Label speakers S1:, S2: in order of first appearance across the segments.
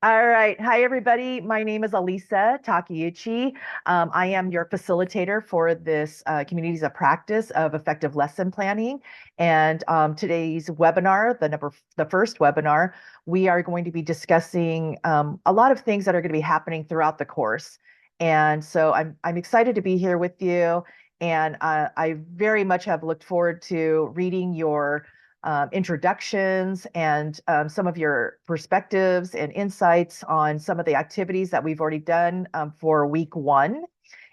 S1: All right. Hi, everybody. My name is Alisa Takeuchi. I am your facilitator for this Communities of Practice of Effective Lesson Planning. And today's webinar, the first webinar, we are going to be discussing a lot of things that are going to be happening throughout the course. And so I'm excited to be here with you. And I very much have looked forward to reading your introductions and some of your perspectives and insights on some of the activities that we've already done for week one.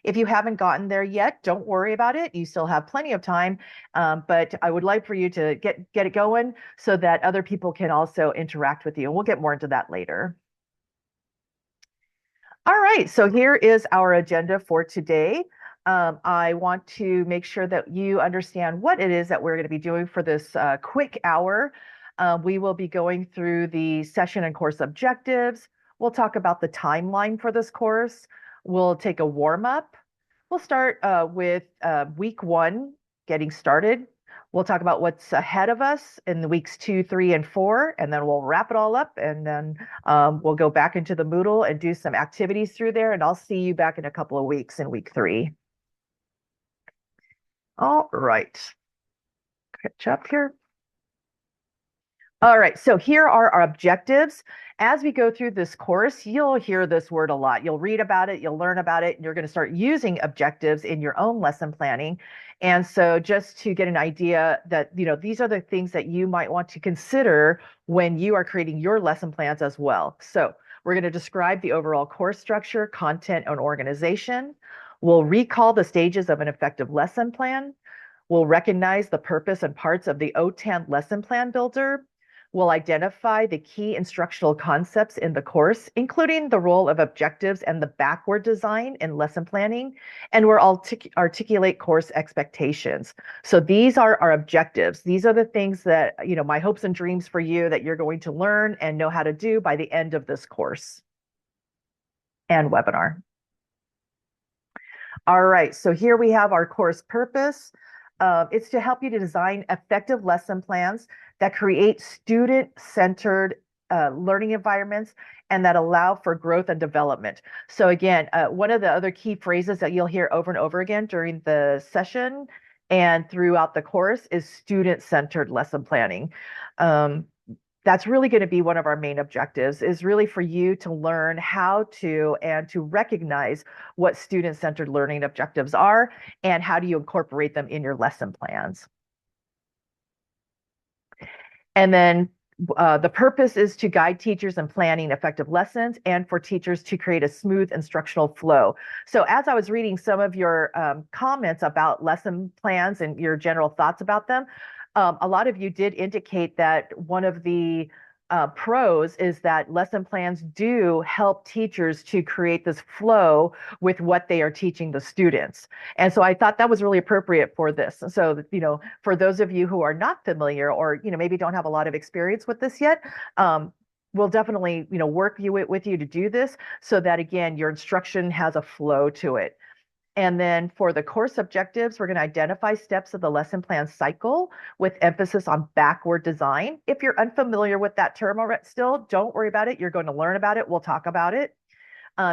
S1: If you haven't gotten there yet, don't worry about it. You still have plenty of time, but I would like for you to get it going so that other people can also interact with you. And we'll get more into that later. All right, so here is our agenda for today. I want to make sure that you understand what it is that we're going to be doing for this quick hour. We will be going through the session and course objectives. We'll talk about the timeline for this course. We'll take a warm up. We'll start with week one, getting started. We'll talk about what's ahead of us in the weeks 2, 3, and 4, and then we'll wrap it all up, and then we'll go back into the Moodle and do some activities through there, and I'll see you back in a couple of weeks in week 3. All right. Catch up here. All right, so here are our objectives. As we go through this course, you'll hear this word a lot. You'll read about it, you'll learn about it, and you're going to start using objectives in your own lesson planning. And so just to get an idea that, these are the things that you might want to consider when you are creating your lesson plans as well. So we're going to describe the overall course structure, content, and organization. We'll recall the stages of an effective lesson plan. We'll recognize the purpose and parts of the O10 lesson plan builder. We'll identify the key instructional concepts in the course, including the role of objectives and the backward design in lesson planning, and we'll articulate course expectations. So these are our objectives. These are the things that, my hopes and dreams for you that you're going to learn and know how to do by the end of this course and webinar. All right, so here we have our course purpose. It's to help you to design effective lesson plans that create student-centered learning environments and that allow for growth and development. So again, one of the other key phrases that you'll hear over and over again during the session and throughout the course is student-centered lesson planning. That's really going to be one of our main objectives, is really for you to learn how to and to recognize what student-centered learning objectives are and how do you incorporate them in your lesson plans. And then the purpose is to guide teachers in planning effective lessons and for teachers to create a smooth instructional flow. So as I was reading some of your comments about lesson plans and your general thoughts about them, a lot of you did indicate that one of the pros is that lesson plans do help teachers to create this flow with what they are teaching the students. And so I thought that was really appropriate for this. So, for those of you who are not familiar or, maybe don't have a lot of experience with this yet, we'll definitely, work with you to do this so that, again, your instruction has a flow to it. And then for the course objectives, we're going to identify steps of the lesson plan cycle with emphasis on backward design. If you're unfamiliar with that term still, don't worry about it. You're going to learn about it. We'll talk about it.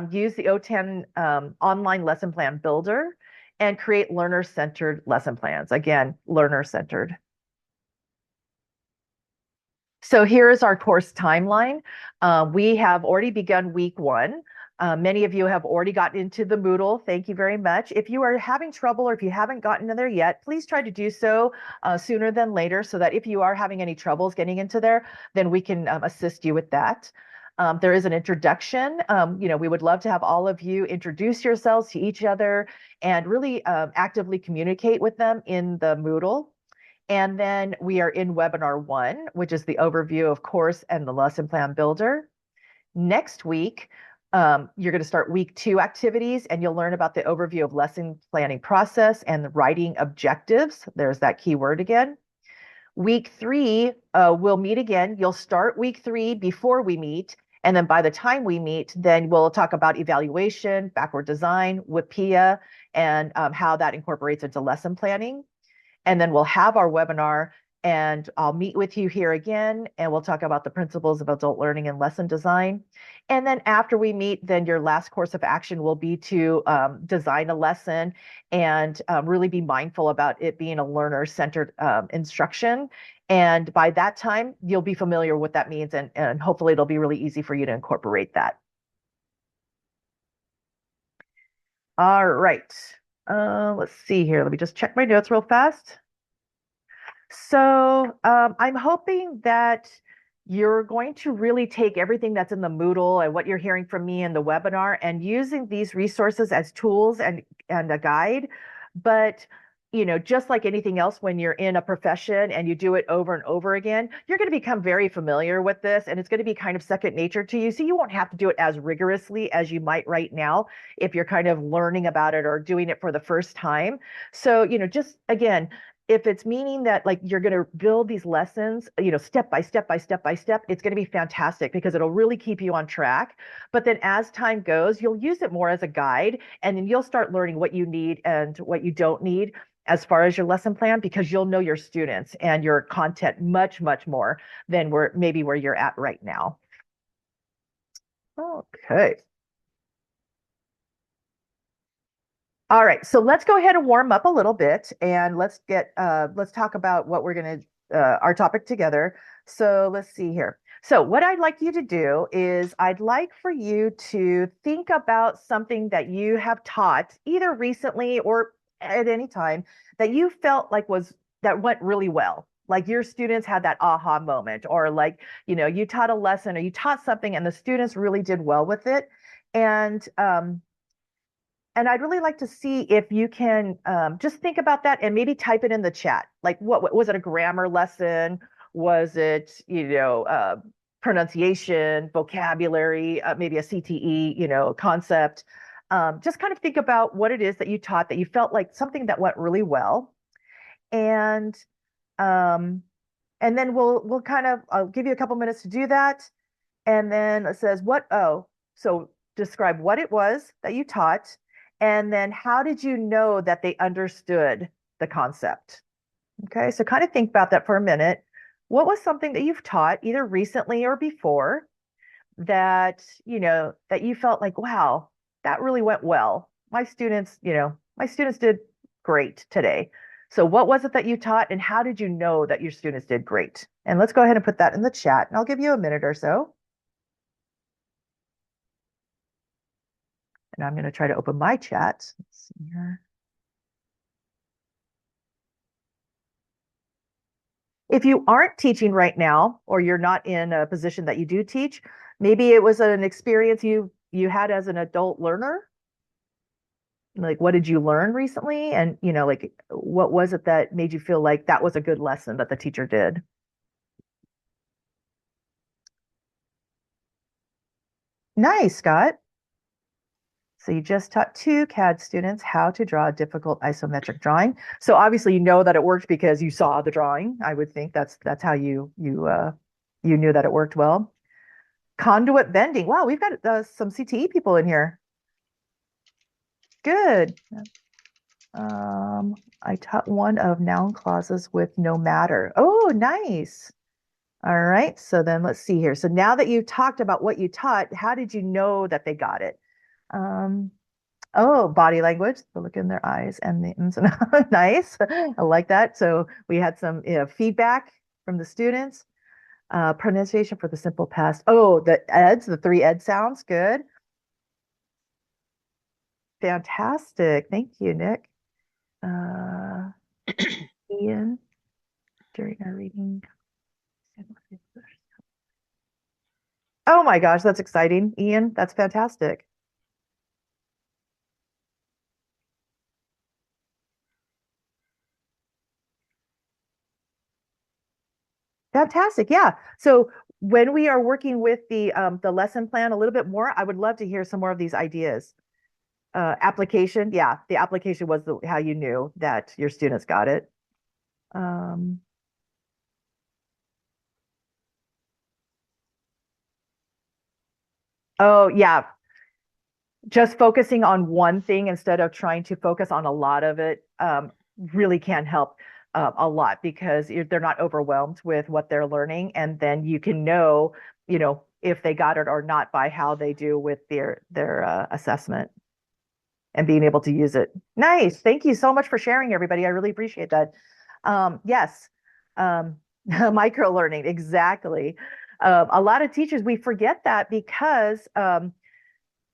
S1: Use the O10 online lesson plan builder and create learner-centered lesson plans. Again, learner-centered. So here is our course timeline. We have already begun week one. Many of you have already gotten into the Moodle. Thank you very much. If you are having trouble or if you haven't gotten in there yet, please try to do so sooner than later so that if you are having any troubles getting into there, then we can assist you with that. There is an introduction. We would love to have all of you introduce yourselves to each other and really actively communicate with them in the Moodle. And then we are in webinar 1, which is the overview of course and the lesson plan builder. Next week, you're going to start week 2 activities, and you'll learn about the overview of lesson planning process and the writing objectives. There's that key word again. Week 3, we'll meet again. You'll start week 3 before we meet. And then by the time we meet, then we'll talk about evaluation, backward design, WIPIA, and how that incorporates into lesson planning. And then we'll have our webinar. and I'll meet with you here again, and we'll talk about the principles of adult learning and lesson design. And then after we meet, then your last course of action will be to design a lesson and really be mindful about it being a learner-centered instruction. And by that time, you'll be familiar with what that means, and hopefully it'll be really easy for you to incorporate that. All right. Let's see here. Let me just check my notes real fast. So I'm hoping that you're going to really take everything that's in the Moodle and what you're hearing from me in the webinar and using these resources as tools and a guide. But just like anything else, when you're in a profession and you do it over and over again, you're going to become very familiar with this, and it's going to be kind of second nature to you. So you won't have to do it as rigorously as you might right now if you're kind of learning about it or doing it for the first time. So, just again, if it's meaning that like you're going to build these lessons, step by step by step by step, it's going to be fantastic because it'll really keep you on track. But then as time goes, you'll use it more as a guide, and then you'll start learning what you need and what you don't need as far as your lesson plan, because you'll know your students and your content much, much more than where you're at right now. Okay. All right, so let's go ahead and warm up a little bit, and let's talk about what we're going to our topic together. So let's see here. So what I'd like you to do is I'd like for you to think about something that you have taught either recently or at any time that you felt like that went really well. Like your students had that aha moment, or like, you taught a lesson or you taught something and the students really did well with it. And I'd really like to see if you can just think about that and maybe type it in the chat. Like, what was it? A grammar lesson? Was it, pronunciation, vocabulary, maybe a CTE, concept? Just kind of think about what it is that you taught that you felt like something that went really well, and um, and then we'll kind of I'll give you a couple minutes to do that, and then it says what? Oh, so describe what it was that you taught. And then how did you know that they understood the concept? Okay, so kind of think about that for a minute. What was something that you've taught either recently or before that, that you felt like, wow, that really went well. My students did great today. So what was it that you taught, and how did you know that your students did great? And let's go ahead and put that in the chat, and I'll give you a minute or so. And I'm going to try to open my chat. Let's see here. If you aren't teaching right now, or you're not in a position that you do teach, maybe it was an experience you had as an adult learner. Like, what did you learn recently? And, like, what was it that made you feel like that was a good lesson that the teacher did? Nice, Scott. So you just taught 2 CAD students how to draw a difficult isometric drawing. So obviously you know that it worked because you saw the drawing. I would think that's how you knew that it worked well. Conduit bending. Wow, we've got some CTE people in here. Good. I taught one of noun clauses with no matter. Oh, nice. All right. So then let's see here. So now that you talked about what you taught, how did you know that they got it? Oh, body language, the look in their eyes and the ins and outs. Nice. I like that. So we had some feedback from the students. Pronunciation for the simple past. Oh, the 3 ed sounds. Good. Fantastic. Thank you, Nick. Ian, during our reading. Oh my gosh, that's exciting, Ian. That's fantastic. Fantastic. Yeah. So when we are working with the lesson plan a little bit more, I would love to hear some more of these ideas. Application. Yeah, the application was how you knew that your students got it. Oh, yeah. Just focusing on one thing instead of trying to focus on a lot of it really can help. a lot because they're not overwhelmed with what they're learning, and then you can know, if they got it or not by how they do with their assessment and being able to use it. Nice. Thank you so much for sharing, everybody. I really appreciate that. Yes, micro learning, exactly. A lot of teachers, we forget that because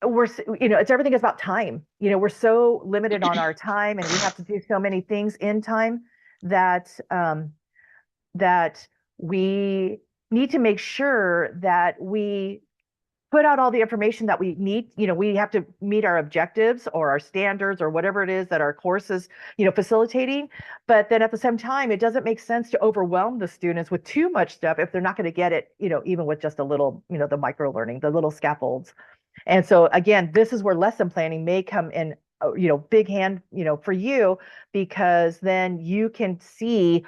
S1: it's everything is about time. We're so limited on our time, and we have to do so many things in time that that we need to make sure that we put out all the information that we need. We have to meet our objectives or our standards or whatever it is that our course is, facilitating. But then at the same time, it doesn't make sense to overwhelm the students with too much stuff if they're not going to get it, even with just a little, the micro learning, the little scaffolds. And so again, this is where lesson planning may come in, big hand, for you, because then you can see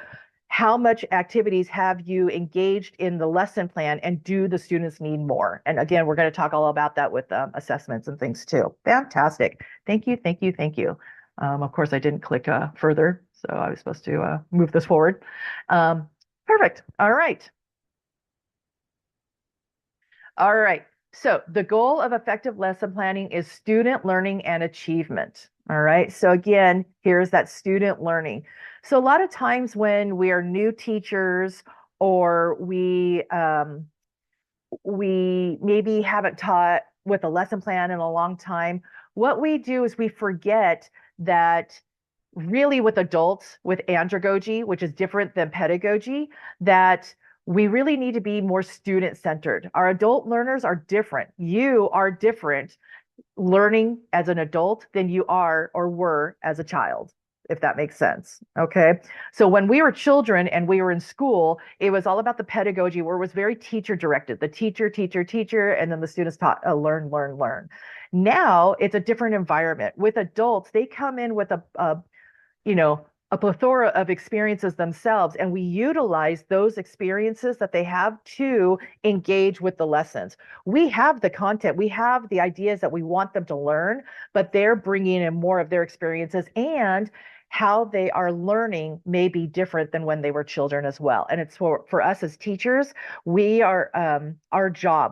S1: how much activities have you engaged in the lesson plan, and do the students need more? And again, we're going to talk all about that with assessments and things too. Fantastic. Thank you, thank you, thank you. Of course, I didn't click further, so I was supposed to move this forward. Perfect. All right. All right. So the goal of effective lesson planning is student learning and achievement. All right. So again, here's that student learning. So a lot of times when we are new teachers, or we maybe haven't taught with a lesson plan in a long time, what we do is we forget that really with adults, with andragogy, which is different than pedagogy, that we really need to be more student centered. Our adult learners are different. You are different learning as an adult than you are or were as a child, if that makes sense. Okay. So when we were children and we were in school, it was all about the pedagogy, where it was very teacher directed, the teacher, teacher, teacher, and then the students taught learn, learn, learn. Now it's a different environment. With adults, they come in with a plethora of experiences themselves, and we utilize those experiences that they have to engage with the lessons. We have the content, we have the ideas that we want them to learn, but they're bringing in more of their experiences, and how they are learning may be different than when they were children as well. And it's for us as teachers, we are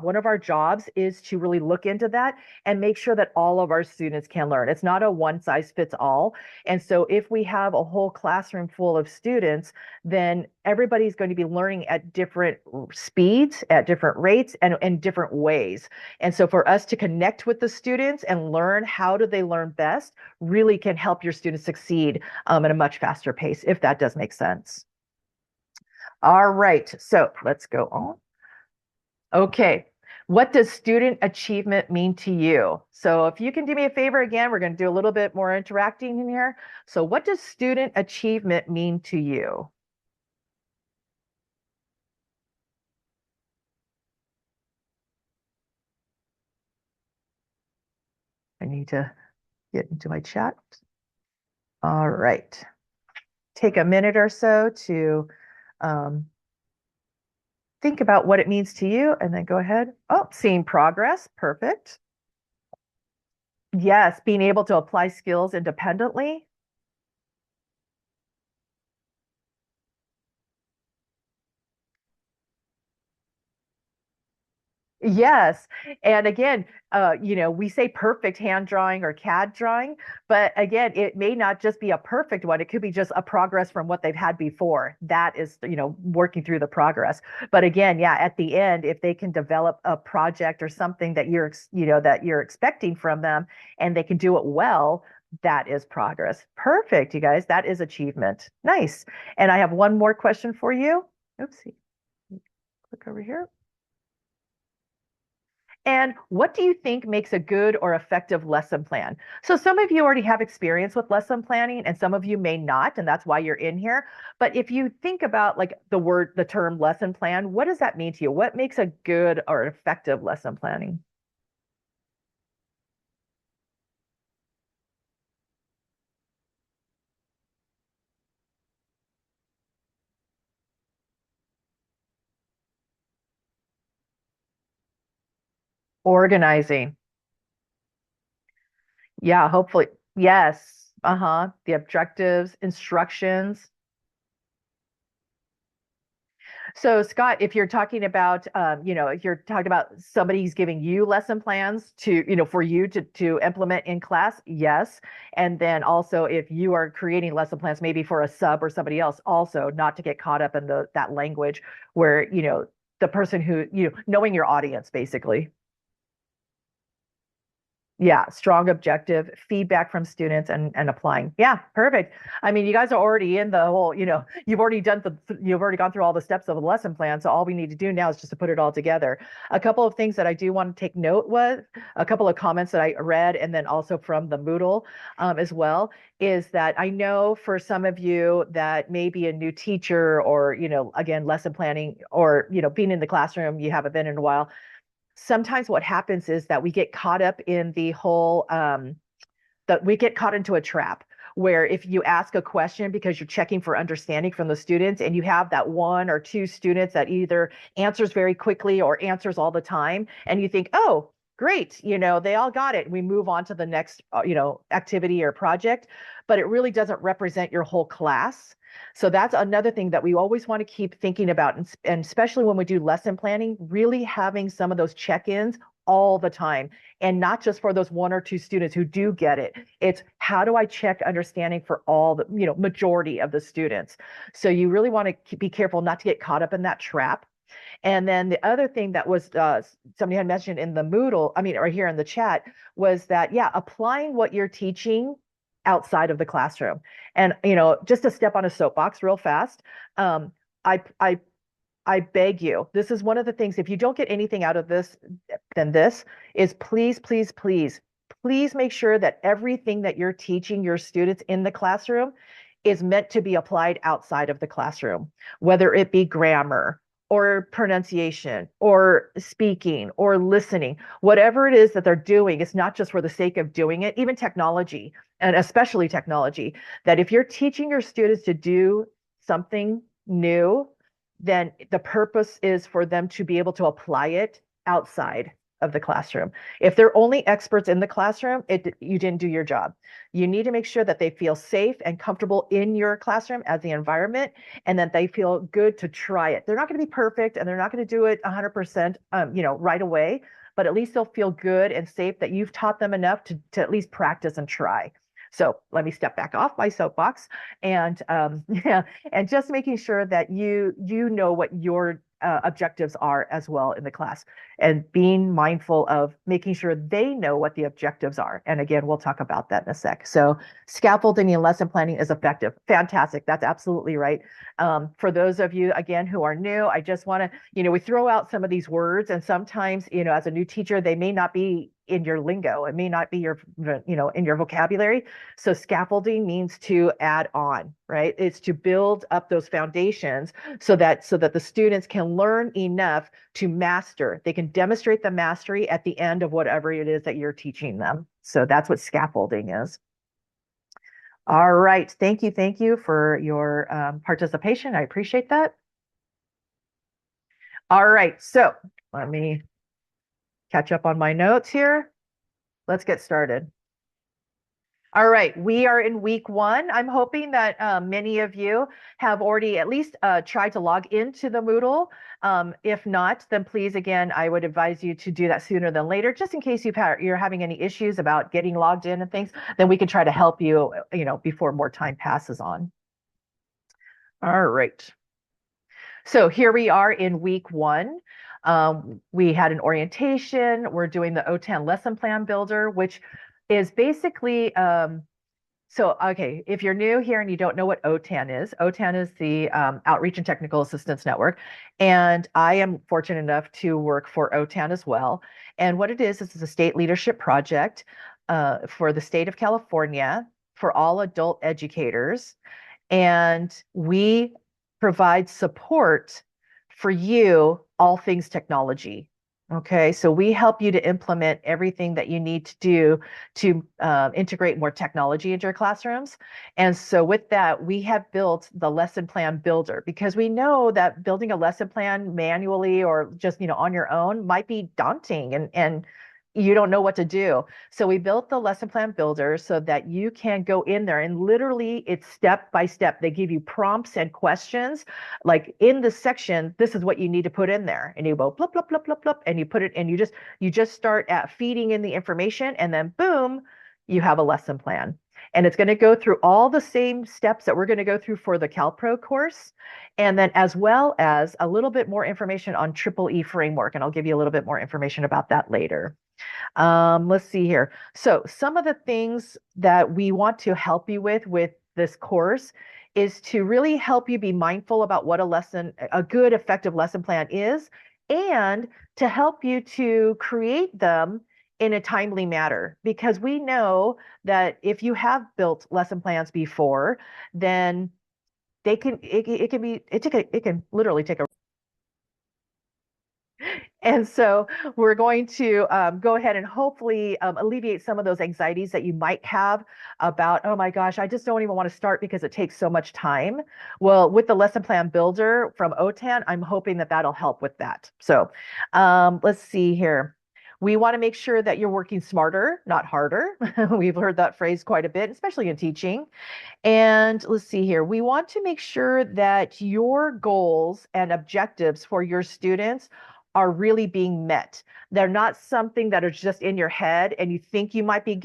S1: one of our jobs is to really look into that and make sure that all of our students can learn. It's not a one size fits all. And so if we have a whole classroom full of students, then everybody's going to be learning at different speeds, at different rates, and in different ways. And so for us to connect with the students and learn how do they learn best really can help your students succeed at a much faster pace, if that does make sense. All right, so let's go on. Okay. What does student achievement mean to you? So if you can do me a favor, again, we're going to do a little bit more interacting in here. So what does student achievement mean to you? I need to get into my chat. All right. Take a minute or so to think about what it means to you, and then go ahead. Oh, seeing progress. Perfect. Yes, being able to apply skills independently. Yes. And again, we say perfect hand drawing or CAD drawing, but again, it may not just be a perfect one. It could be just a progress from what they've had before. That is, working through the progress. But again, yeah, at the end, if they can develop a project or something that that you're expecting from them, and they can do it well, that is progress. Perfect, you guys. That is achievement. Nice. And I have one more question for you. Oopsie. Click over here. And what do you think makes a good or effective lesson plan? So some of you already have experience with lesson planning, and some of you may not, and that's why you're in here. But if you think about like the term lesson plan, what does that mean to you? What makes a good or effective lesson planning? Organizing. Yeah, hopefully. Yes. Uh-huh. The objectives, instructions. So Scott, if you're talking about, if you're talking about somebody's giving you lesson plans to, for you to implement in class, yes. And then also if you are creating lesson plans, maybe for a sub or somebody else, also not to get caught up in that language where, the person who, knowing your audience, basically. Yeah, strong objective feedback from students and applying. Yeah, perfect. I mean, you guys are already in the whole, you've already gone through all the steps of the lesson plan. So all we need to do now is just to put it all together. A couple of things that I do want to take note was a couple of comments that I read, and then also from the Moodle as well, is that I know for some of you that may be a new teacher or, again, lesson planning or, being in the classroom, you haven't been in a while. Sometimes what happens is that we get caught up in the whole that we get caught into a trap where if you ask a question because you're checking for understanding from the students and you have that one or two students that either answers very quickly or answers all the time and you think, oh, great, they all got it, we move on to the next activity or project, but it really doesn't represent your whole class. So that's another thing that we always want to keep thinking about, and especially when we do lesson planning, really having some of those check-ins all the time, and not just for those one or two students who do get it. It's how do I check understanding for all the, majority of the students. So you really want to be careful not to get caught up in that trap. And then the other thing that was somebody had mentioned in the Moodle, or here in the chat, was that, yeah, applying what you're teaching outside of the classroom. And, just to step on a soapbox real fast, I, I, I beg you, this is one of the things, if you don't get anything out of this, then this is please, please, please, please make sure that everything that you're teaching your students in the classroom is meant to be applied outside of the classroom, whether it be grammar or pronunciation or speaking or listening, whatever it is that they're doing. It's not just for the sake of doing it, even technology, and especially technology, that if you're teaching your students to do something new, then the purpose is for them to be able to apply it outside of the classroom. If they're only experts in the classroom, you didn't do your job. You need to make sure that they feel safe and comfortable in your classroom as the environment, and that they feel good to try it. They're not going to be perfect, and they're not going to do it 100%, right away, but at least they'll feel good and safe that you've taught them enough to at least practice and try. So let me step back off my soapbox, and yeah, and just making sure that you know what your objectives are as well in the class, and being mindful of making sure they know what the objectives are. And again, we'll talk about that in a sec. So scaffolding and lesson planning is effective. Fantastic. That's absolutely right. For those of you, again, who are new, I just want to, we throw out some of these words, and sometimes, as a new teacher, they may not be in your lingo. It may not be in your vocabulary. So scaffolding means to add on, right? It's to build up those foundations so that the students can learn enough to master. They can demonstrate the mastery at the end of whatever it is that you're teaching them. So that's what scaffolding is. All right. Thank you for your participation. I appreciate that. All right. So let me catch up on my notes here. Let's get started. All right, we are in week 1. I'm hoping that many of you have already at least tried to log into the Moodle. If not, then please, again, I would advise you to do that sooner than later, just in case you're having any issues about getting logged in and things, then we can try to help you, before more time passes on. All right. So here we are in week 1. We had an orientation. We're doing the OTAN lesson plan builder, which is basically, okay, if you're new here and you don't know what OTAN is the Outreach and Technical Assistance Network. And I am fortunate enough to work for OTAN as well. And what it is a state leadership project for the state of California for all adult educators. And we provide support for you, all things technology. Okay, so we help you to implement everything that you need to do to integrate more technology into your classrooms. And so with that, we have built the lesson plan builder, because we know that building a lesson plan manually or just, on your own might be daunting and you don't know what to do. So we built the lesson plan builder so that you can go in there and literally it's step by step. They give you prompts and questions. Like in this section, this is what you need to put in there. And you go blip, blip, blip, blip, blip, and you put it and you just start at feeding in the information and then boom, you have a lesson plan. And it's going to go through all the same steps that we're going to go through for the CalPro course. And then as well as a little bit more information on Triple E framework. And I'll give you a little bit more information about that later. Let's see here. So some of the things that we want to help you with this course is to really help you be mindful about what a good, effective lesson plan is, and to help you to create them in a timely manner. Because we know that if you have built lesson plans before, then it can literally take a and so we're going to go ahead and hopefully alleviate some of those anxieties that you might have about, oh my gosh, I just don't even want to start because it takes so much time. Well, with the lesson plan builder from OTAN, I'm hoping that that'll help with that. So let's see here. We want to make sure that you're working smarter, not harder. We've heard that phrase quite a bit, especially in teaching. And let's see here. We want to make sure that your goals and objectives for your students are really being met. They're not something that are just in your head and you think you might be,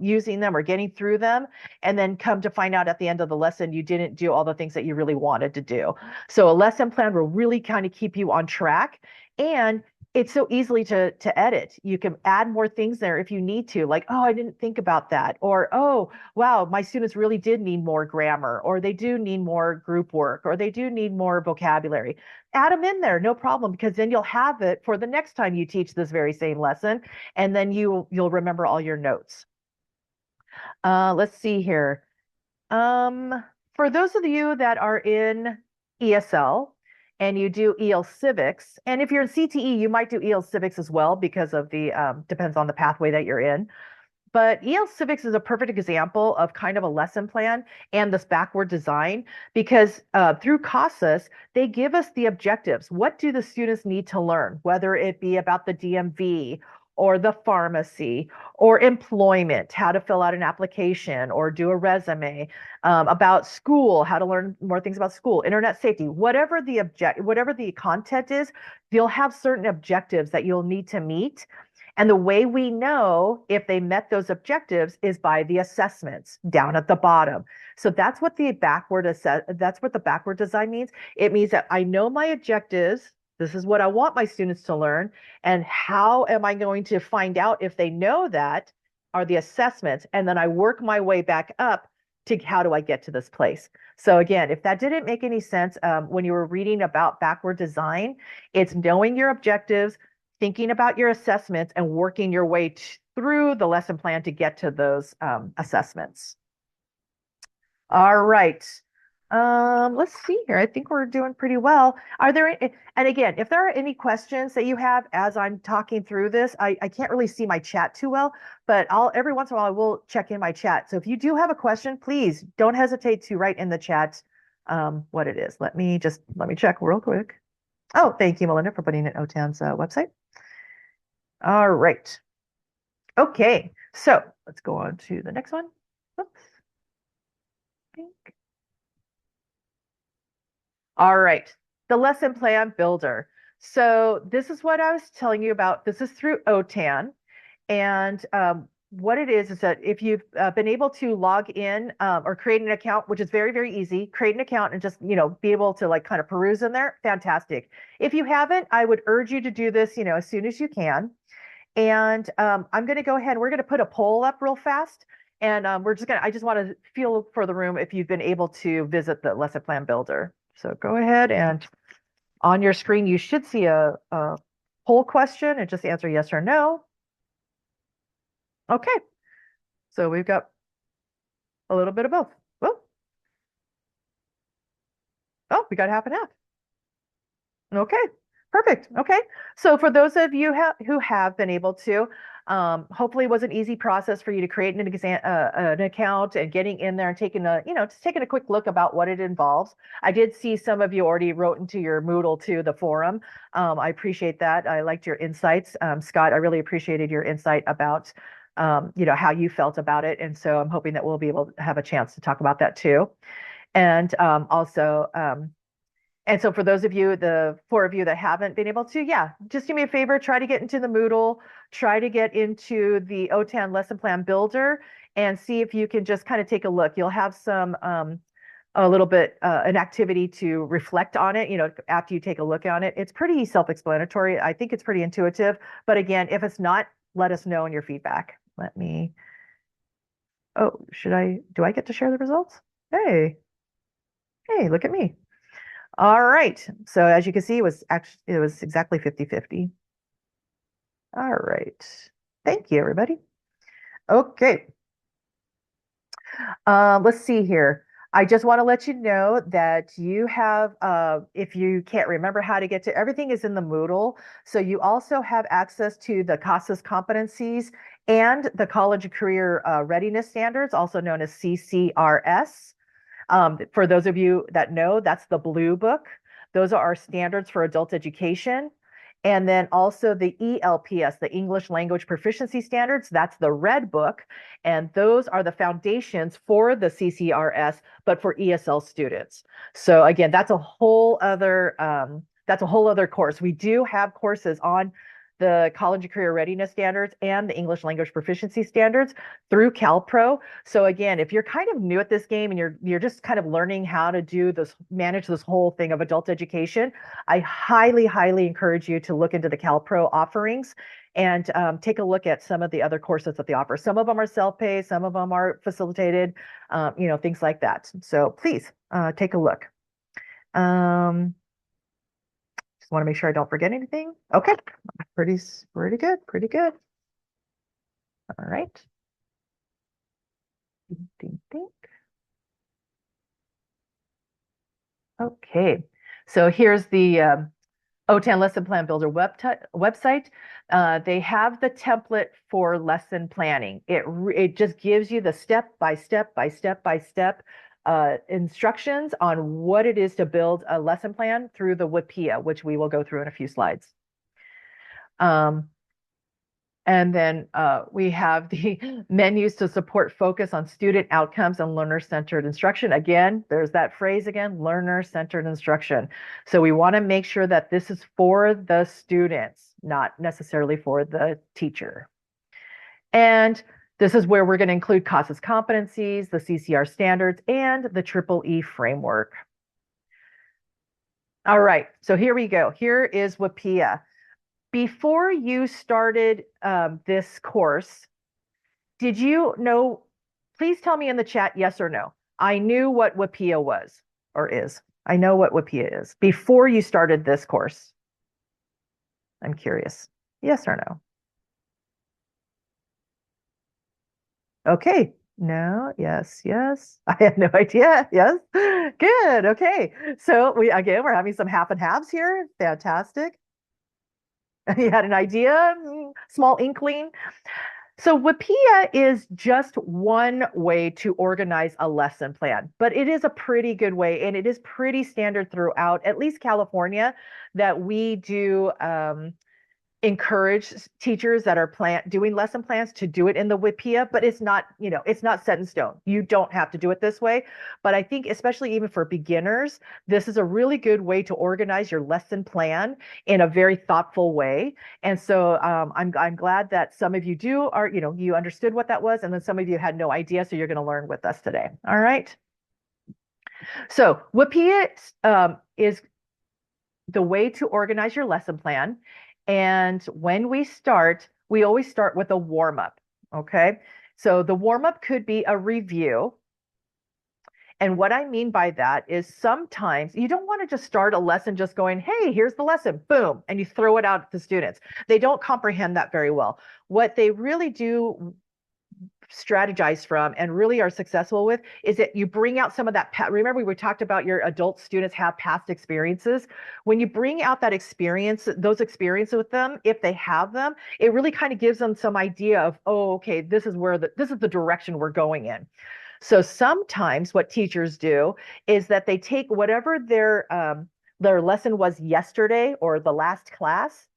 S1: using them or getting through them, and then come to find out at the end of the lesson you didn't do all the things that you really wanted to do. So a lesson plan will really kind of keep you on track, and it's so easily to edit. You can add more things there if you need to, like, oh, I didn't think about that, or oh, wow, my students really did need more grammar, or they do need more group work, or they do need more vocabulary. Add them in there, no problem, because then you'll have it for the next time you teach this very same lesson, and then you'll remember all your notes. Let's see here. For those of you that are in ESL and you do EL Civics, and if you're in CTE, you might do EL Civics as well because of the depends on the pathway that you're in. But EL Civics is a perfect example of kind of a lesson plan and this backward design, because through CASAS, they give us the objectives. What do the students need to learn, whether it be about the DMV or the pharmacy or employment, how to fill out an application or do a resume, about school, how to learn more things about school, internet safety, whatever the content is, you'll have certain objectives that you'll need to meet. And the way we know if they met those objectives is by the assessments down at the bottom. So that's what the backward design means. It means that I know my objectives. This is what I want my students to learn. And how am I going to find out if they know that are the assessments? And then I work my way back up to how do I get to this place? So again, if that didn't make any sense when you were reading about backward design, it's knowing your objectives, thinking about your assessments, and working your way through the lesson plan to get to those assessments. All right. Let's see here. I think we're doing pretty well. And again, if there are any questions that you have as I'm talking through this, I can't really see my chat too well, but every once in a while I will check in my chat. So if you do have a question, please don't hesitate to write in the chat what it is. Let me check real quick. Oh, thank you, Melinda, for putting it in OTAN's website. All right. Okay, so let's go on to the next one. Oops. All right, the lesson plan builder. So this is what I was telling you about. This is through OTAN. And what it is that if you've been able to log in or create an account, which is very, very easy, create an account and just, be able to like kind of peruse in there, fantastic. If you haven't, I would urge you to do this, as soon as you can. And I'm going to go ahead. We're going to put a poll up real fast. And I just want to feel for the room if you've been able to visit the lesson plan builder. So go ahead, and on your screen, you should see a poll question and just answer yes or no. Okay. So we've got a little bit of both. Oh, we got half and half. Okay. Perfect. Okay. So for those of you who have been able to, hopefully it was an easy process for you to create an account and getting in there and taking just taking a quick look about what it involves. I did see some of you already wrote into your Moodle to the forum. I appreciate that. I liked your insights. Scott, I really appreciated your insight about, how you felt about it. And so I'm hoping that we'll be able to have a chance to talk about that too. And and so for those of you, the four of you that haven't been able to, yeah, just do me a favor, try to get into the Moodle, try to get into the OTAN lesson plan builder and see if you can just kind of take a look. You'll have some, a little bit, an activity to reflect on it, after you take a look on it. It's pretty self-explanatory. I think it's pretty intuitive, but again, if it's not, let us know in your feedback. Oh, do I get to share the results? Hey, look at me. All right. So as you can see, it was exactly 50-50. All right. Thank you, everybody. Okay. Let's see here. I just want to let you know that you have, if you can't remember how to get to everything is in the Moodle. So you also have access to the CASAS competencies and the College Career Readiness Standards, also known as CCRS. For those of you that know, that's the blue book. Those are our standards for adult education. And then also the ELPS, the English Language Proficiency Standards, that's the red book. And those are the foundations for the CCRS, but for ESL students. So again, that's a whole other course. We do have courses on the College and Career Readiness Standards and the English Language Proficiency Standards through CalPro. So again, if you're kind of new at this game and you're just kind of learning how to manage this whole thing of adult education, I highly, highly encourage you to look into the CalPro offerings and take a look at some of the other courses that they offer. Some of them are self-pay, some of them are facilitated, things like that. So please take a look. Just want to make sure I don't forget anything. Okay, pretty good, pretty good. All right. Think. Okay, so here's the OTAN Lesson Plan Builder website. They have the template for lesson planning. It just gives you the step by step instructions on what it is to build a lesson plan through the WIPIA, which we will go through in a few slides. And then we have the menus to support focus on student outcomes and learner-centered instruction. Again, there's that phrase again, learner-centered instruction. So we want to make sure that this is for the students, not necessarily for the teacher. And this is where we're going to include CASAS competencies, the CCR standards, and the EEE framework. All right, so here we go. Here is WIPIA. Before you started this course, did you know, please tell me in the chat, yes or no. I knew what WIPIA was or is. I know what WIPIA is. Before you started this course, I'm curious. Yes or no? Okay. No, yes. I have no idea. Yes. Good. Okay. So we're having some half and halves here. Fantastic. You had an idea, small inkling. So WIPIA is just one way to organize a lesson plan, but it is a pretty good way, and it is pretty standard throughout, at least California, that we do encourage teachers that are doing lesson plans to do it in the WIPIA, but it's not set in stone. You don't have to do it this way. But I think especially even for beginners, this is a really good way to organize your lesson plan in a very thoughtful way. And so I'm glad that some of you you understood what that was, and then some of you had no idea. So you're going to learn with us today. All right. So WIPIA is the way to organize your lesson plan. And when we always start with a warm-up, okay? So the warm-up could be a review. And what I mean by that is sometimes you don't want to just start a lesson just going, hey, here's the lesson, boom, and you throw it out at the students. They don't comprehend that very well. What they really do strategize from and really are successful with is that you bring out some of that. Remember, we talked about your adult students have past experiences. When you bring out that experience, those experiences with them, if they have them, it really kind of gives them some idea of, oh, okay, this is the direction we're going in. So sometimes what teachers do is that they take whatever their lesson was yesterday or the last class,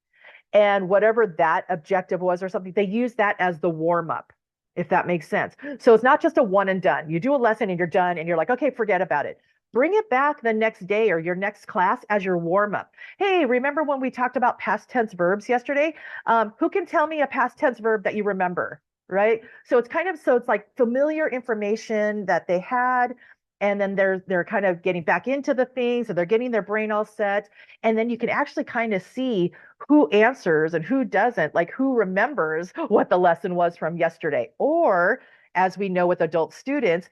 S1: and whatever that objective was or something, they use that as the warm up, if that makes sense. So it's not just a one and done. You do a lesson and you're done and you're like, okay, forget about it. Bring it back the next day or your next class as your warm up. Hey, remember when we talked about past tense verbs yesterday? Who can tell me a past tense verb that you remember? Right. So it's like familiar information that they had. And then they're kind of getting back into the things, so they're getting their brain all set. And then you can actually kind of see who answers and who doesn't, like who remembers what the lesson was from yesterday. Or, as we know with adult students,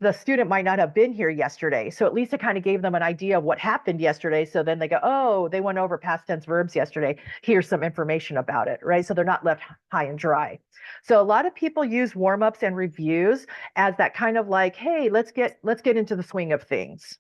S1: the student might not have been here yesterday. So at least it kind of gave them an idea of what happened yesterday. So then they go, oh, they went over past tense verbs yesterday. Here's some information about it, right? So they're not left high and dry. So a lot of people use warm-ups and reviews as that kind of like, hey, let's get into the swing of things.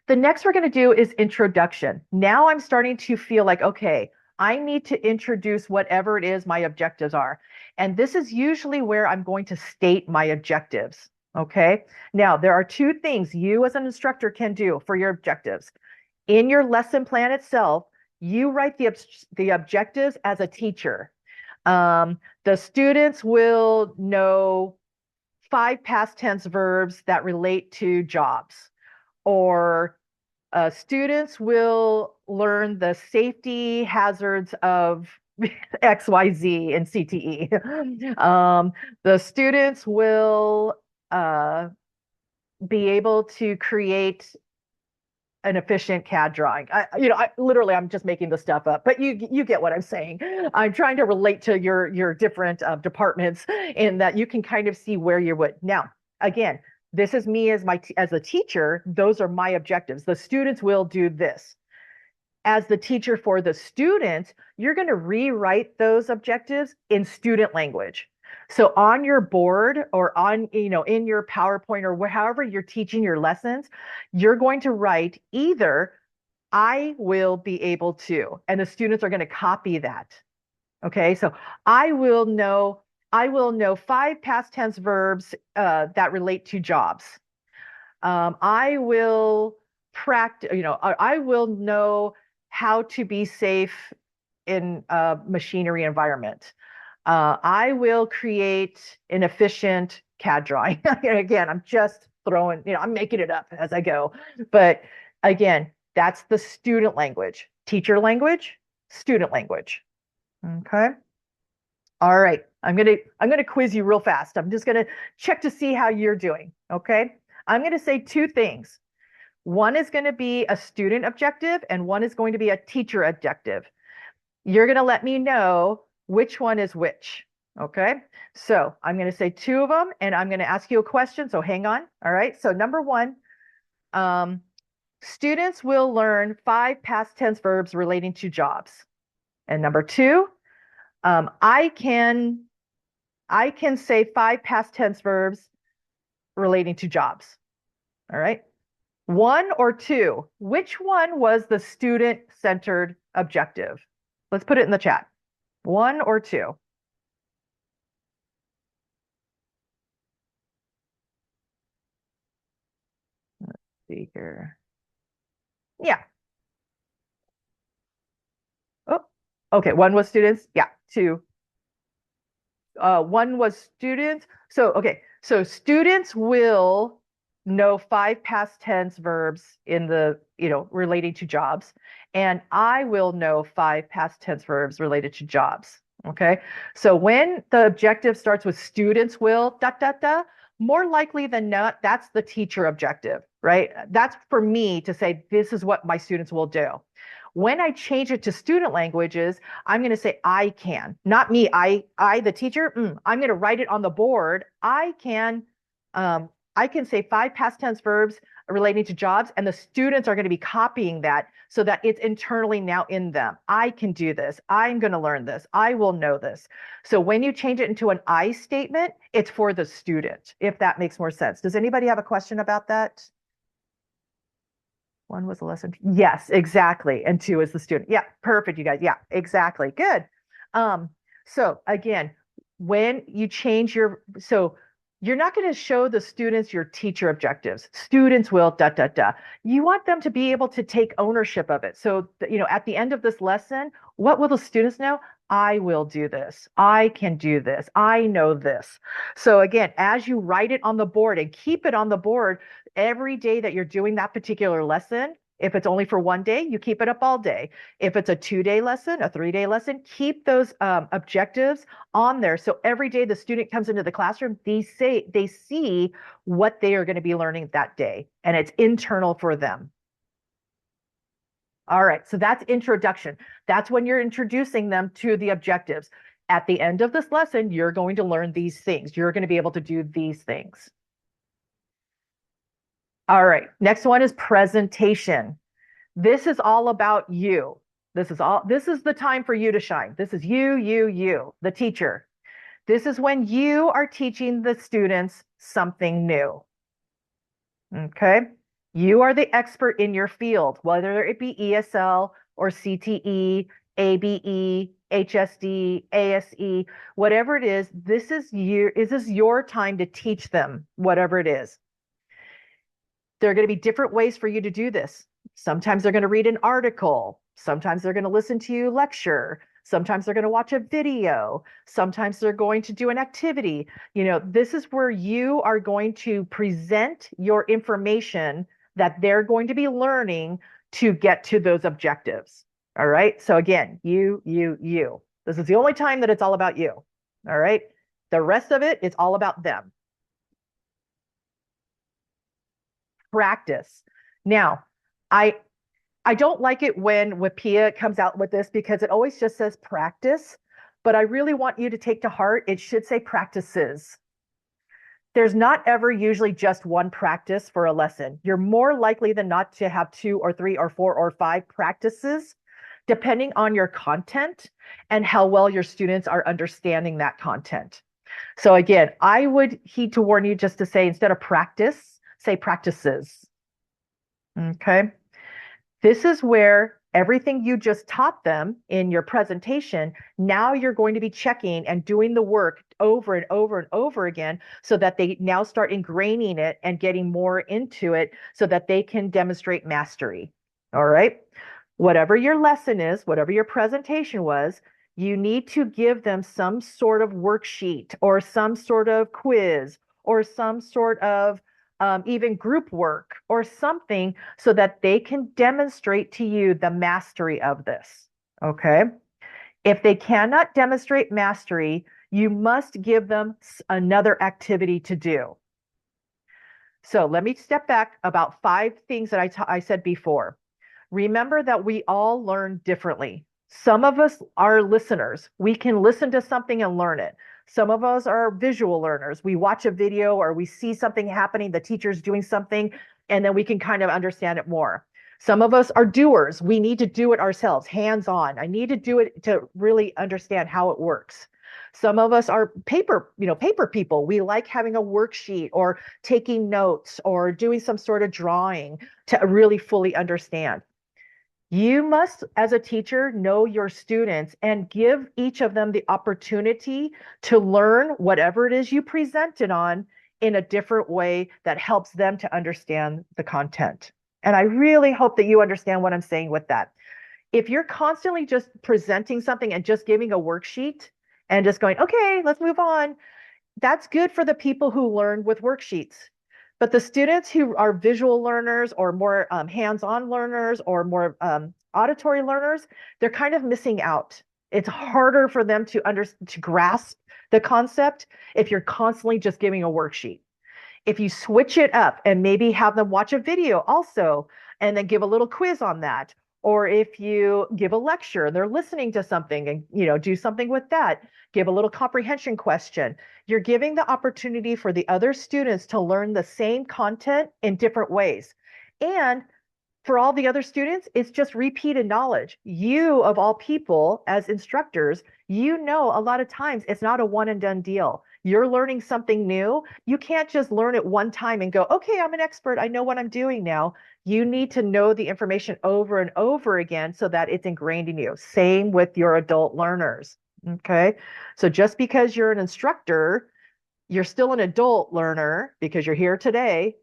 S1: The next we're going to do is introduction. Now I'm starting to feel like, okay, I need to introduce whatever it is my objectives are. And this is usually where I'm going to state my objectives. Okay. Now, there are two things you as an instructor can do for your objectives. In your lesson plan itself, you write the objectives as a teacher. The students will know 5 past tense verbs that relate to jobs, or students will learn the safety hazards of XYZ and CTE. The students will be able to create an efficient CAD drawing. I'm just making the stuff up, but you get what I'm saying. I'm trying to relate to your different departments in that you can kind of see where you would. Now, again, this is me as a teacher. Those are my objectives. The students will do this. As the teacher for the students, you're going to rewrite those objectives in student language. So on your board or on, in your PowerPoint or however you're teaching your lessons, you're going to write either I will be able to, and the students are going to copy that. Okay, so I will know 5 past tense verbs that relate to jobs. I will practice, I will know how to be safe in a machinery environment. I will create an efficient CAD drawing. Again, I'm just throwing, I'm making it up as I go. But again, that's the student language. Teacher language, student language. Okay. All right. I'm gonna quiz you real fast. I'm just gonna check to see how you're doing. Okay. I'm gonna say 2 things. One is going to be a student objective and one is going to be a teacher objective. You're going to let me know which one is which. Okay. So I'm going to say 2 of them and I'm going to ask you a question. So hang on. All right. So number 1, students will learn 5 past tense verbs relating to jobs. And number 2, I can say 5 past tense verbs relating to jobs. All right. 1 or 2, which one was the student-centered objective? Let's put it in the chat. 1 or 2. Let's see here. Yeah. Oh, okay. 1 was students. Yeah. 2. 1 was students. So, okay. So students will know 5 past tense verbs in the, relating to jobs. And I will know 5 past tense verbs related to jobs. Okay. So when the objective starts with students will, more likely than not, that's the teacher objective, right? That's for me to say, this is what my students will do. When I change it to student languages, I'm going to say I can, not me. I the teacher, I'm going to write it on the board. I can say 5 past tense verbs relating to jobs, and the students are going to be copying that so that it's internally now in them. I can do this. I'm going to learn this. I will know this. So when you change it into an I statement, it's for the student, if that makes more sense. Does anybody have a question about that? One was a lesson. Yes, exactly. And two is the student. Yeah, perfect, you guys. Yeah, exactly. Good. So again, when you change so you're not going to show the students your teacher objectives. Students will, da, da, da. You want them to be able to take ownership of it. So, at the end of this lesson, what will the students know? I will do this. I can do this. I know this. So again, as you write it on the board and keep it on the board every day that you're doing that particular lesson, if it's only for one day, you keep it up all day. If it's a 2-day lesson, a 3-day lesson, keep those objectives on there. So every day the student comes into the classroom, they see what they are going to be learning that day, and it's internal for them. All right, so that's introduction. That's when you're introducing them to the objectives. At the end of this lesson, you're going to learn these things. You're going to be able to do these things. All right, next one is presentation. This is all about you. This is the time for you to shine. This is you, the teacher. This is when you are teaching the students something new. Okay? You are the expert in your field, whether it be ESL or CTE, ABE, HSD, ASE, whatever it is, this is your time to teach them whatever it is. There are going to be different ways for you to do this. Sometimes they're going to read an article. Sometimes they're going to listen to you lecture. Sometimes they're going to watch a video. Sometimes they're going to do an activity. This is where you are going to present your information that they're going to be learning to get to those objectives. All right. So again, you. This is the only time that it's all about you. All right. The rest of it, it's all about them. Practice. Now, I don't like it when WIPIA comes out with this because it always just says practice, but I really want you to take to heart, it should say practices. There's not ever usually just one practice for a lesson. You're more likely than not to have 2 or 3 or 4 or 5 practices, depending on your content and how well your students are understanding that content. So again, I would heed to warn you just to say, instead of practice, say practices. Okay. This is where everything you just taught them in your presentation, now you're going to be checking and doing the work over and over and over again so that they now start ingraining it and getting more into it so that they can demonstrate mastery. All right. Whatever your lesson is, whatever your presentation was, you need to give them some sort of worksheet or some sort of quiz or some sort of even group work or something so that they can demonstrate to you the mastery of this. Okay. If they cannot demonstrate mastery, you must give them another activity to do. So let me step back about 5 things that I said before. Remember that we all learn differently. Some of us are listeners. We can listen to something and learn it. Some of us are visual learners. We watch a video or we see something happening, the teacher's doing something, and then we can kind of understand it more. Some of us are doers. We need to do it ourselves, hands-on. I need to do it to really understand how it works. Some of us are paper people. We like having a worksheet or taking notes or doing some sort of drawing to really fully understand. You must, as a teacher, know your students and give each of them the opportunity to learn whatever it is you presented on in a different way that helps them to understand the content. And I really hope that you understand what I'm saying with that. If you're constantly just presenting something and just giving a worksheet and just going, okay, let's move on, that's good for the people who learn with worksheets. But the students who are visual learners or more hands-on learners or more auditory learners, they're kind of missing out. It's harder for them to grasp the concept if you're constantly just giving a worksheet. If you switch it up and maybe have them watch a video also, and then give a little quiz on that, or if you give a lecture and they're listening to something and do something with that, give a little comprehension question. You're giving the opportunity for the other students to learn the same content in different ways. And for all the other students, it's just repeated knowledge. You, of all people, as instructors, you know a lot of times it's not a one and done deal. You're learning something new. You can't just learn it one time and go, okay, I'm an expert. I know what I'm doing now. You need to know the information over and over again so that it's ingrained in you. Same with your adult learners. Okay. So just because you're an instructor, you're still an adult learner because you're here today.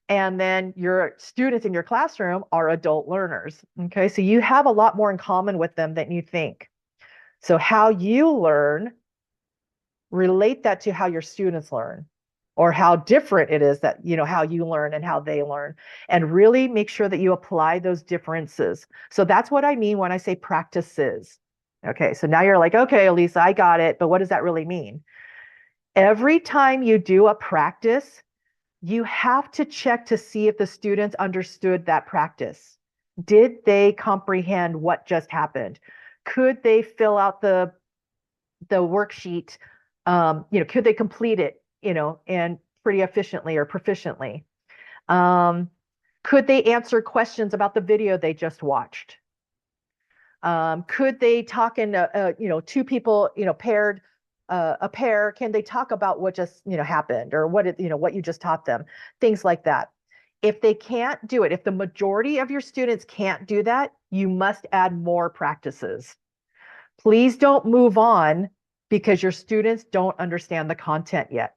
S1: And then your students in your classroom are adult learners. Okay. So you have a lot more in common with them than you think. So how you learn, relate that to how your students learn or how different it is that, how you learn and how they learn, and really make sure that you apply those differences. So that's what I mean when I say practices. Okay. So now you're like, okay, Alisa, I got it. But what does that really mean? Every time you do a practice, you have to check to see if the students understood that practice. Did they comprehend what just happened? Could they fill out the worksheet? Could they complete it, and pretty efficiently or proficiently? Could they answer questions about the video they just watched? Could they talk in, two people, paired, a pair, can they talk about what just, happened or what you just taught them? Things like that. If they can't do it, if the majority of your students can't do that, you must add more practices. Please don't move on because your students don't understand the content yet.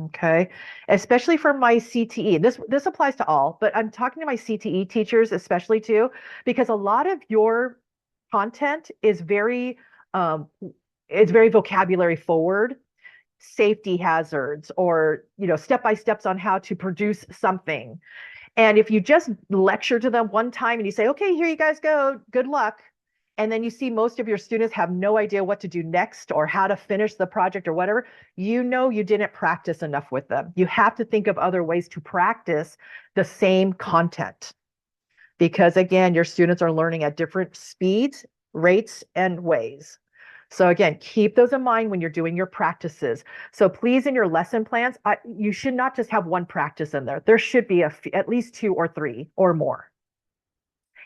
S1: Okay. Especially for my CTE. This applies to all, but I'm talking to my CTE teachers especially too, because a lot of your content is it's very vocabulary forward, safety hazards, or step-by-steps on how to produce something. And if you just lecture to them one time and you say, okay, here you guys go, good luck, and then you see most of your students have no idea what to do next or how to finish the project or whatever, you didn't practice enough with them. You have to think of other ways to practice the same content. Because again, your students are learning at different speeds, rates, and ways. So again, keep those in mind when you're doing your practices. So please, in your lesson plans, you should not just have one practice in there. There should be at least 2 or 3 or more.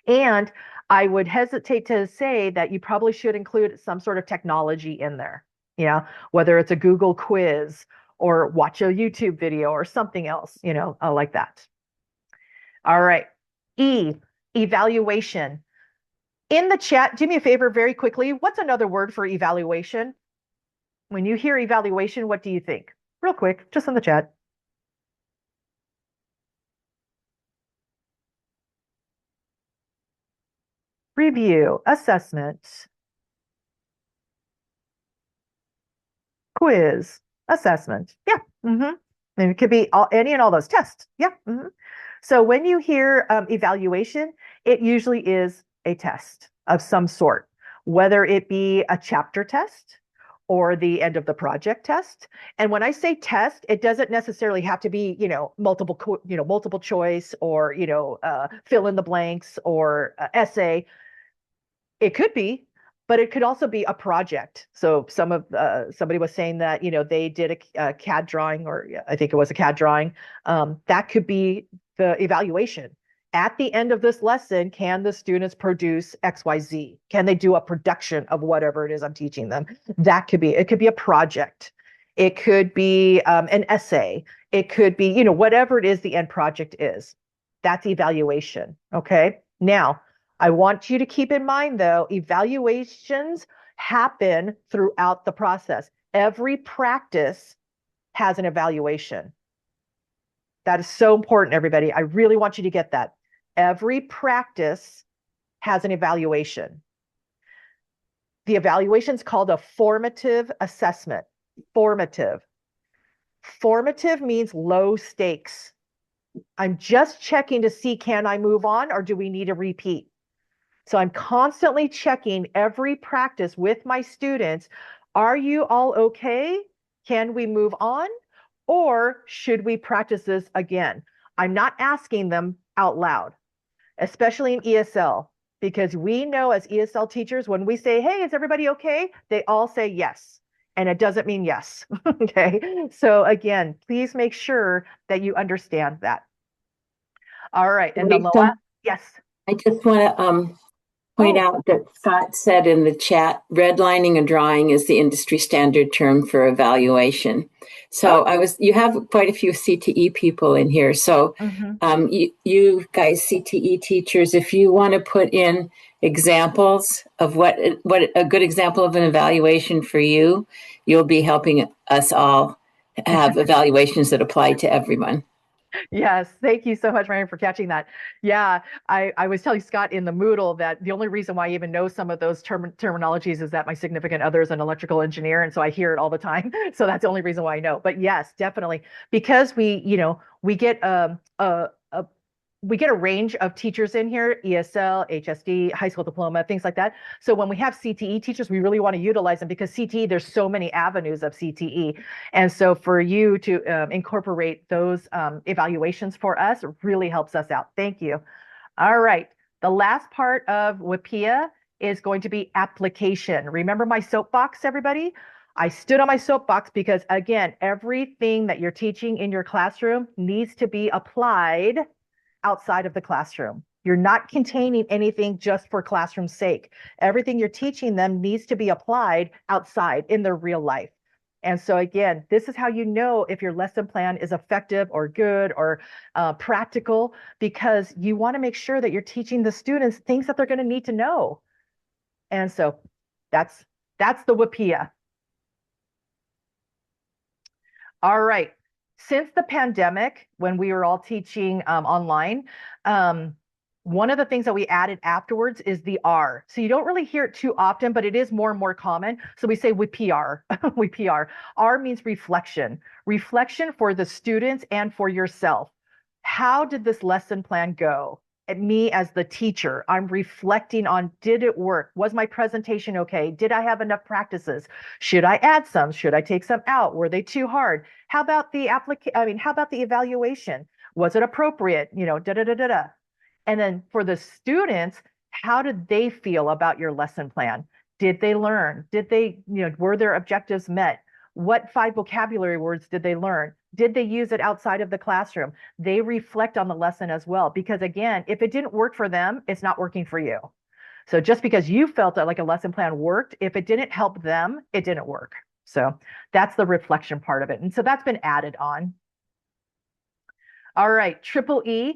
S1: And I would hesitate to say that you probably should include some sort of technology in there, whether it's a Google quiz or watch a YouTube video or something else, like that. All right. E, evaluation. In the chat, do me a favor very quickly. What's another word for evaluation? When you hear evaluation, what do you think? Real quick, just in the chat. Review, assessment, quiz, assessment. Yeah. Mm-hmm. And it could be any and all those tests. Yeah. Mm-hmm. So when you hear evaluation, it usually is a test of some sort, whether it be a chapter test or the end of the project test. And when I say test, it doesn't necessarily have to be, multiple choice or, fill in the blanks or essay. It could be, but it could also be a project. So somebody was saying that, they did a CAD drawing, or I think it was a CAD drawing. That could be the evaluation. At the end of this lesson, can the students produce XYZ? Can they do a production of whatever it is I'm teaching them? It could be a project. It could be an essay. It could be, whatever it is the end project is. That's evaluation. Okay. Now, I want you to keep in mind, though, evaluations happen throughout the process. Every practice has an evaluation. That is so important, everybody. I really want you to get that. Every practice has an evaluation. The evaluation is called a formative assessment. Formative. Formative means low stakes. I'm just checking to see, can I move on or do we need a repeat? So I'm constantly checking every practice with my students. Are you all okay? Can we move on? Or should we practice this again? I'm not asking them out loud, especially in ESL, because we know as ESL teachers, when we say, hey, is everybody okay? They all say yes. And it doesn't mean yes. Okay. So again, please make sure that you understand that. All right. And then the
S2: Lisa,
S1: last, yes.
S2: I just want to point
S1: Oh,
S2: out that Scott said in the chat, redlining a drawing is the industry standard term for evaluation. So
S1: oh.
S2: you have quite a few CTE people in here. So
S1: Mhm.
S2: you guys, CTE teachers, if you want to put in examples of what a good example of an evaluation for you, you'll be helping us all have evaluations that apply to everyone.
S1: Yes, thank you so much, Ryan, for catching that. Yeah, I was telling Scott in the Moodle that the only reason why I even know some of those terminologies is that my significant other is an electrical engineer, and so I hear it all the time. So that's the only reason why I know. But yes, definitely, because we get we get a range of teachers in here, ESL, HSD, high school diploma, things like that. So when we have CTE teachers, we really want to utilize them because CTE, there's so many avenues of CTE. And so for you to incorporate those evaluations for us really helps us out. Thank you. All right. The last part of WIPIA is going to be application. Remember my soapbox, everybody? I stood on my soapbox because, again, everything that you're teaching in your classroom needs to be applied outside of the classroom. You're not containing anything just for classroom's sake. Everything you're teaching them needs to be applied outside in their real life. And so again, this is how you know if your lesson plan is effective or good or practical, because you want to make sure that you're teaching the students things that they're going to need to know. And so that's the WIPIA. All right. Since the pandemic, when we were all teaching online, um, one of the things that we added afterwards is the R. So you don't really hear it too often, but it is more and more common. So we say we PR, we PR. R means reflection, reflection for the students and for yourself. How did this lesson plan go? At me as the teacher, I'm reflecting on, did it work? Was my presentation okay? Did I have enough practices? Should I add some? Should I take some out? Were they too hard? How about the how about the evaluation? Was it appropriate? Da da da da da. And then for the students, how did they feel about your lesson plan? Did they learn? Did they, were their objectives met? What 5 vocabulary words did they learn? Did they use it outside of the classroom? They reflect on the lesson as well, because again, if it didn't work for them, it's not working for you. So just because you felt that like a lesson plan worked, if it didn't help them, it didn't work. So that's the reflection part of it. And so that's been added on. All right, triple E.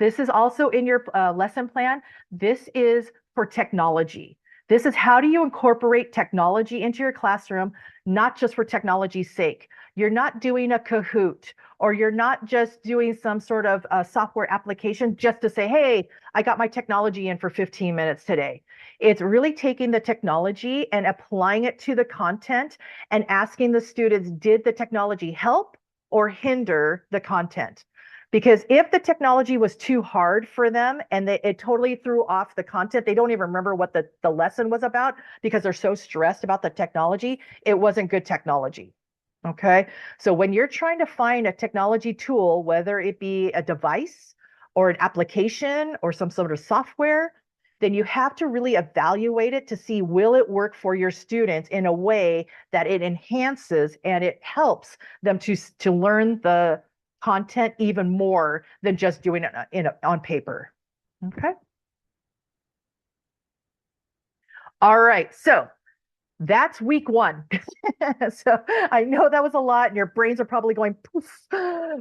S1: This is also in your lesson plan. This is for technology. This is how do you incorporate technology into your classroom, not just for technology's sake. You're not doing a Kahoot, or you're not just doing some sort of software application just to say, hey, I got my technology in for 15 minutes today. It's really taking the technology and applying it to the content and asking the students, did the technology help or hinder the content? Because if the technology was too hard for them and it totally threw off the content, they don't even remember what the lesson was about because they're so stressed about the technology, it wasn't good technology. Okay. So when you're trying to find a technology tool, whether it be a device or an application or some sort of software, then you have to really evaluate it to see, will it work for your students in a way that it enhances and it helps them to learn the content even more than just doing it on paper. Okay. All right. So that's week one. So I know that was a lot, and your brains are probably going poof,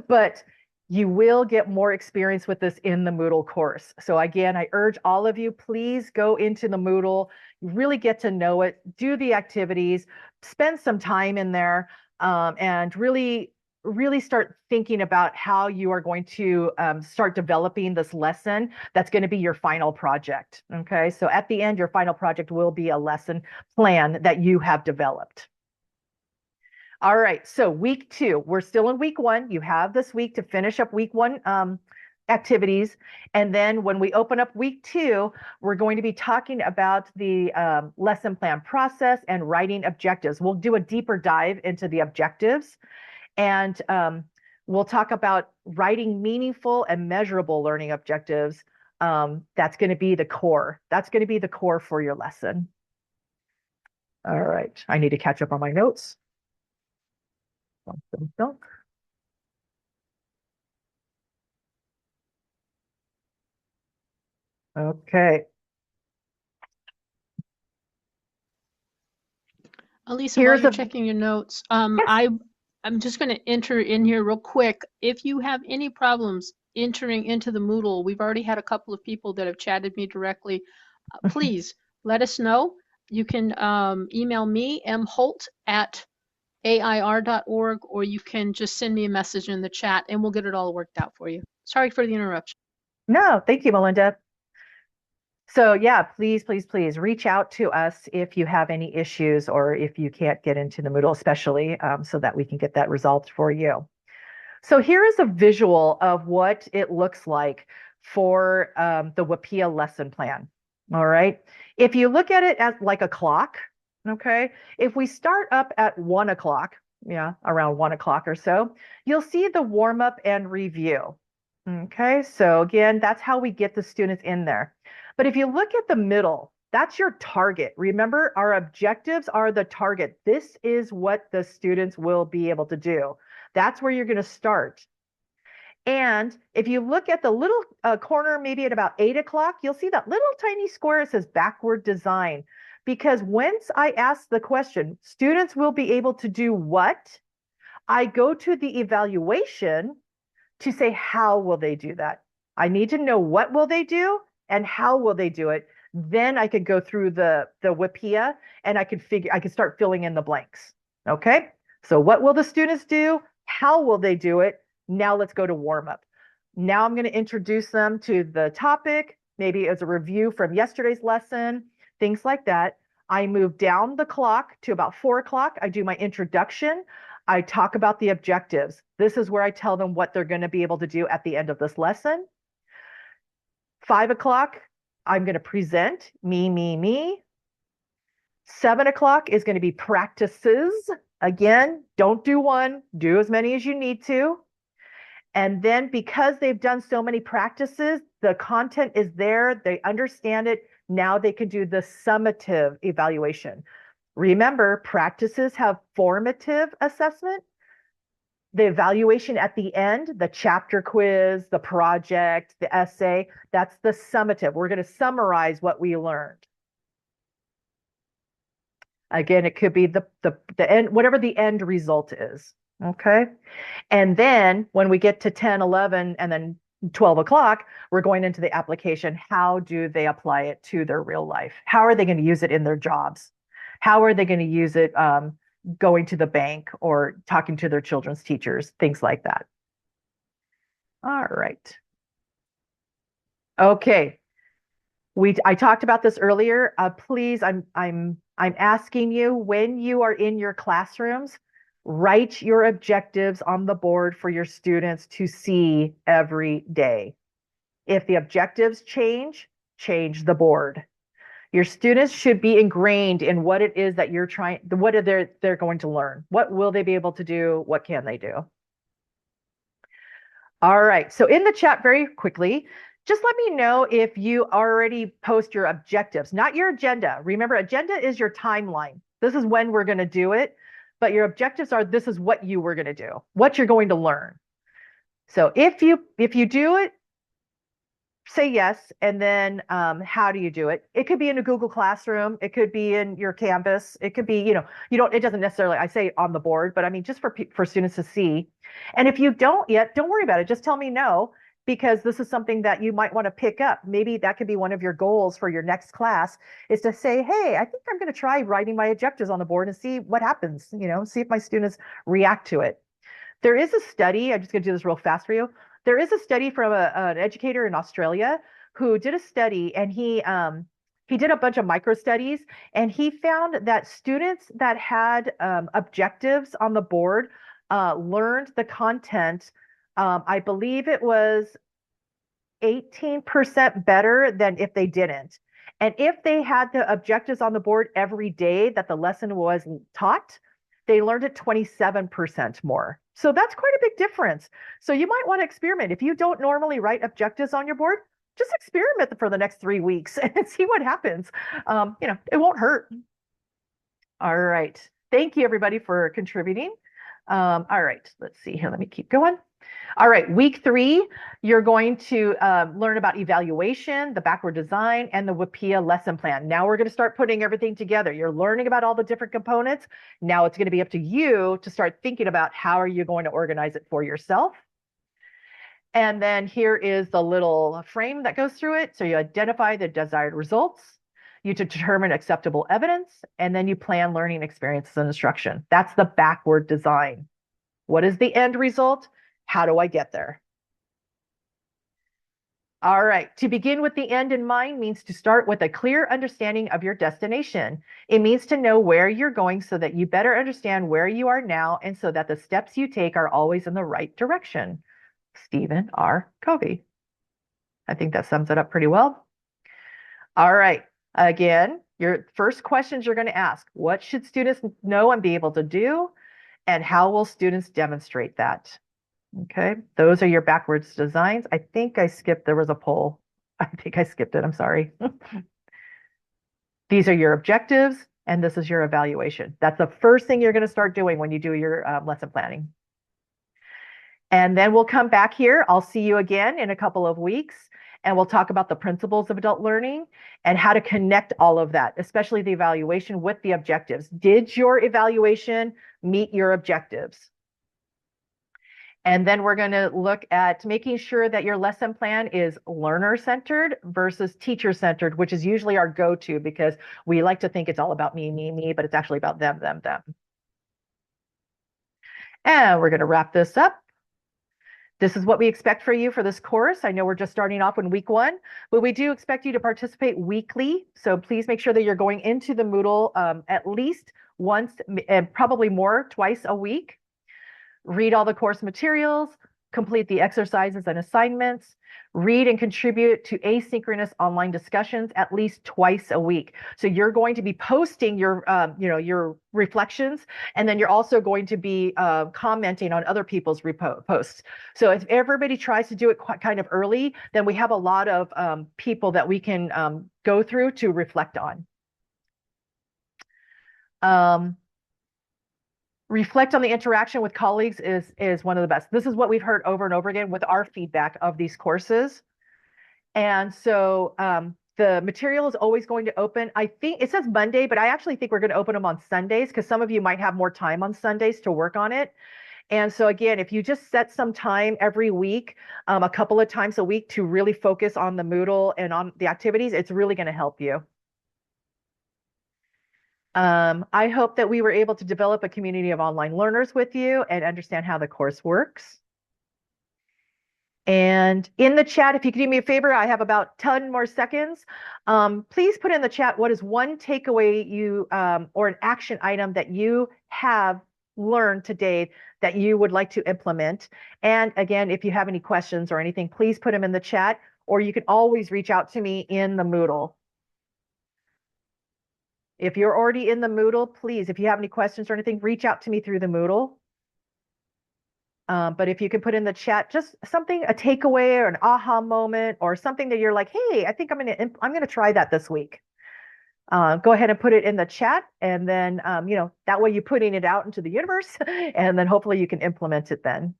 S1: but you will get more experience with this in the Moodle course. So again, I urge all of you, please go into the Moodle, really get to know it, do the activities, spend some time in there, and really start thinking about how you are going to start developing this lesson that's going to be your final project. Okay, so at the end, your final project will be a lesson plan that you have developed. All right, so week two, we're still in week one. You have this week to finish up week one activities. And then when we open up week two, we're going to be talking about the lesson plan process and writing objectives. We'll do a deeper dive into the objectives, and we'll talk about writing meaningful and measurable learning objectives. That's going to be the core. That's going to be the core for your lesson. All right, I need to catch up on my notes. Okay.
S3: Alisa, while
S1: Here's
S3: you're
S1: a,
S3: checking your notes,
S1: yes.
S3: I'm just going to enter in here real quick. If you have any problems entering into the Moodle, we've already had a couple of people that have chatted me directly. Please let us know. You can email me, mholt@air.org, or you can just send me a message in the chat and we'll get it all worked out for you. Sorry for the interruption.
S1: No, thank you, Melinda. So yeah, please, please, please reach out to us if you have any issues or if you can't get into the Moodle, especially so that we can get that resolved for you. So here is a visual of what it looks like for the WAPIA lesson plan. All right. If you look at it as like a clock, okay, if we start up at 1 o'clock, yeah, around 1 o'clock or so, you'll see the warm up and review. Okay, so again, that's how we get the students in there. But if you look at the middle, that's your target. Remember, our objectives are the target. This is what the students will be able to do. That's where you're going to start. And if you look at the little corner, maybe at about 8 o'clock, you'll see that little tiny square that says backward design. Because once I ask the question, students will be able to do what? I go to the evaluation to say, how will they do that? I need to know what will they do and how will they do it. Then I could go through the WIPIA and I could start filling in the blanks. Okay. So what will the students do? How will they do it? Now let's go to warm up. Now I'm going to introduce them to the topic, maybe as a review from yesterday's lesson, things like that. I move down the clock to about 4 o'clock. I do my introduction. I talk about the objectives. This is where I tell them what they're going to be able to do at the end of this lesson. 5 o'clock, I'm going to present me. 7 o'clock is going to be practices. Again, don't do one, do as many as you need to. And then because they've done so many practices, the content is there, they understand it. Now they can do the summative evaluation. Remember, practices have formative assessment. The evaluation at the end, the chapter quiz, the project, the essay, that's the summative. We're going to summarize what we learned. Again, it could be the end, whatever the end result is. Okay. And then when we get to 10, 11, and then 12 o'clock, we're going into the application. How do they apply it to their real life? How are they going to use it in their jobs? How are they going to use it going to the bank or talking to their children's teachers, things like that? All right. Okay. I talked about this earlier. Please, I'm asking you, when you are in your classrooms, write your objectives on the board for your students to see every day. If the objectives change the board. Your students should be ingrained in what it is that you're trying, what are they're going to learn. What will they be able to do? What can they do? All right. So in the chat, very quickly, just let me know if you already post your objectives, not your agenda. Remember, agenda is your timeline. This is when we're going to do it, but your objectives are this is what you were going to do, what you're going to learn. So if you do it, say yes, and then how do you do it? It could be in a Google Classroom, it could be in your Canvas, it could be, it doesn't necessarily, I say on the board, but I mean just for students to see. And if you don't yet, don't worry about it. Just tell me no, because this is something that you might want to pick up. Maybe that could be one of your goals for your next class, is to say, hey, I think I'm going to try writing my objectives on the board and see what happens, see if my students react to it. There is a study, I'm just going to do this real fast for you. There is a study from an educator in Australia who did a study, and he did a bunch of micro studies, and he found that students that had objectives on the board learned the content. I believe it was 18% better than if they didn't. And if they had the objectives on the board every day that the lesson was taught, they learned it 27% more. So that's quite a big difference. So you might want to experiment. If you don't normally write objectives on your board, just experiment for the next 3 weeks and see what happens. It won't hurt. All right. Thank you, everybody, for contributing. All right. Let's see here. Let me keep going. All right, week 3, you're going to learn about evaluation, the backward design, and the WPIA lesson plan. Now we're going to start putting everything together. You're learning about all the different components. Now it's going to be up to you to start thinking about how are you going to organize it for yourself. And then here is the little frame that goes through it. So you identify the desired results, you determine acceptable evidence, and then you plan learning experiences and instruction. That's the backward design. What is the end result? How do I get there? All right, to begin with the end in mind means to start with a clear understanding of your destination. It means to know where you're going so that you better understand where you are now and so that the steps you take are always in the right direction. Stephen R. Covey. I think that sums it up pretty well. All right, again, your first questions you're going to ask: what should students know and be able to do? And how will students demonstrate that? Okay, those are your backwards designs. I think I skipped, there was a poll. I think I skipped it, I'm sorry. These are your objectives, and this is your evaluation. That's the first thing you're going to start doing when you do your lesson planning. And then we'll come back here. I'll see you again in a couple of weeks, and we'll talk about the principles of adult learning and how to connect all of that, especially the evaluation with the objectives. Did your evaluation meet your objectives? And then we're going to look at making sure that your lesson plan is learner-centered versus teacher-centered, which is usually our go-to because we like to think it's all about me, me, me, but it's actually about them, them, them. And we're going to wrap this up. This is what we expect for you for this course. I know we're just starting off in week 1, but we do expect you to participate weekly. So please make sure that you're going into the Moodle at least once and probably more, twice a week. Read all the course materials, complete the exercises and assignments, read and contribute to asynchronous online discussions at least twice a week. So you're going to be posting your, your reflections, and then you're also going to be commenting on other people's posts. So if everybody tries to do it kind of early, then we have a lot of people that we can go through to reflect on. Reflect on the interaction with colleagues is one of the best. This is what we've heard over and over again with our feedback of these courses. And so the material is always going to open. I think it says Monday, but I actually think we're going to open them on Sundays because some of you might have more time on Sundays to work on it. And so again, if you just set some time every week, a couple of times a week to really focus on the Moodle and on the activities, it's really going to help you. I hope that we were able to develop a community of online learners with you and understand how the course works. And in the chat, if you could do me a favor, I have about 10 more seconds. Please put in the chat what is one takeaway you or an action item that you have learned today that you would like to implement. And again, if you have any questions or anything, please put them in the chat, or you can always reach out to me in the Moodle. If you're already in the Moodle, please, if you have any questions or anything, reach out to me through the Moodle. But if you can put in the chat just something, a takeaway or an aha moment or something that you're like, hey, I think I'm gonna try that this week. Go ahead and put it in the chat, and then that way you're putting it out into the universe, and then hopefully you can implement it then.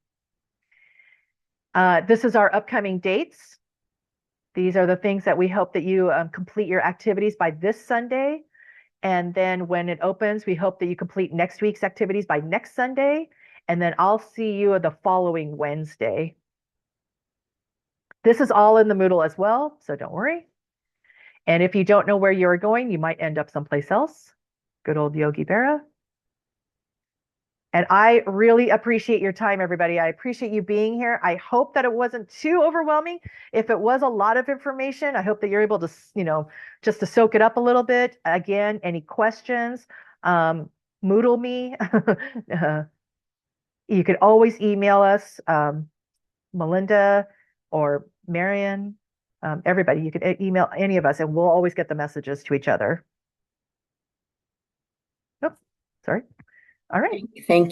S1: This is our upcoming dates. These are the things that we hope that you complete your activities by this Sunday. And then when it opens, we hope that you complete next week's activities by next Sunday. And then I'll see you the following Wednesday. This is all in the Moodle as well, so don't worry. And if you don't know where you're going, you might end up someplace else. Good old Yogi Berra. And I really appreciate your time, everybody. I appreciate you being here. I hope that it wasn't too overwhelming. If it was a lot of information, I hope that you're able to, just to soak it up a little bit. Again, any questions, Moodle me. You could always email us, Melinda or Marion, everybody. You could email any of us, and we'll always get the messages to each other. Oops, sorry. All right.
S2: Thank